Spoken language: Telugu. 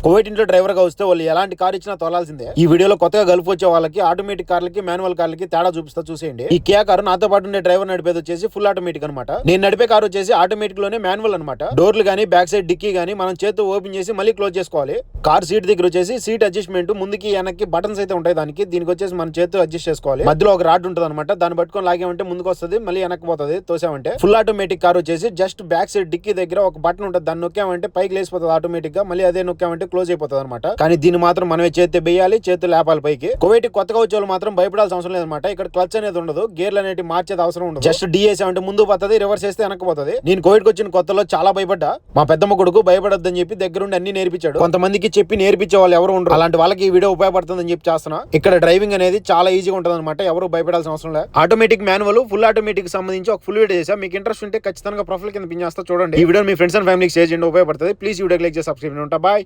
కువైట్ ఇంట్లో డ్రైవర్ గా వస్తే వాళ్ళు ఎలాంటి కార్ ఇచ్చినా తోలాల్సిందే. ఈ వీడియోలో కొత్తగా గల్ఫ్ వచ్చే వాళ్ళకి ఆటోమేటిక్ కార్లకి మాన్యువల్ కార్లకి తేడా చూపిస్తా చూసేయండి. ఈ కియా కారు నాతో పాటు ఉండే డ్రైవర్ నడిపేది వచ్చేసి ఫుల్ ఆటోమేటిక్ అనమాట. నేను నడిపే కారు వచ్చేసి ఆటోమేటిక్ లోనే మాన్యువల్ అనమాట. డోర్లు గానీ బ్యాక్ సైడ్ డిక్కీ గానీ మనం చేతితో ఓపెన్ చేసి మళ్ళీ క్లోజ్ చేసుకోవాలి. కార్ సీట్ దగ్గర వచ్చేసి సీట్ అడ్జస్ట్మెంట్ ముందుకి వెనక్కి బటన్స్ అయితే ఉంటాయి. దీనికి వచ్చేసి మనం చేతితో అడ్జస్ట్ చేసుకోవాలి. మధ్యలో ఒక రాడ్ ఉంటుంది అనమాట. దాన్ని పట్టుకొని లాగామంటే ముందుకు వస్తుంది, మళ్ళీ వెనక్కి పోతుంది తోసామంటే. ఫుల్ ఆటోమేటిక్ కార్ వచ్చేసి జస్ట్ బ్యాక్ సైడ్ డిక్కీ దగ్గర ఒక బటన్ ఉంటుంది. దాన్ని నొక్కామంటే పైకి లేసిపోతుంది ఆటోమేటిక్ గా. మళ్ళీ అదే నొక్కామంటే క్లోజ్ అయిపోతుంది అనమాట. కానీ దీన్ని మాత్రం మనమే చేతి వేయాలి, చేతులు లేపాలి పైకి. కువైట్ కొత్తగా వచ్చే వాళ్ళు మాత్రం భయపడాల్సిన అవసరం లేదన్నమాట. ఇక్కడ క్లచ్ అనేది ఉండదు, గేర్లు అనేవి మార్చేది అవసరం ఉండదు. జస్ట్ డిఎస్ అంటే ముందు పోతుంది, రివర్స్ చేస్తే వెనక్కి పోతుంది. నేను కోవిడ్ కి వచ్చిన కొత్తలో చాలా భయపడ్డా. మా పెద్దమ్మ కొడుకు భయపడొద్దని చెప్పి దగ్గరుండి అన్ని నేర్పించాడు. కొంతమందికి చెప్పి నేర్పించే వాళ్ళు ఎవరు ఉండరు. అలాంటి వాళ్ళకి ఈ వీడియో ఉపయోగపడుతుందని చెప్పి చేస్తున్నా. ఇక్కడ డ్రైవింగ్ అనేది చాలా ఈజీగా ఉంటుంది అనమాట. ఎవరు భయపడాల్సిన అవసరం లేదు. ఆటోమేటిక్ మాన్యువల్ ఫుల్ ఆటోమేటిక్ సంబంధించి ఒక ఫుల్ వీడియో చేసా. మీకు ఇంట్రెస్ట్ ఉంటే ఖచ్చితంగా ప్రొఫైల్ కింద పిన్ చేస్తా చూడండి. ఈ వీడియో మీ ఫ్రెండ్స్ అండ్ ఫ్యామిలీకి షేర్ చేయండి, ఉపయోగపడుతుంది. ప్లీజ్ వీడియోకి లైక్ చేసి సబ్స్క్రైబ్ ఉంటా. బాయ్.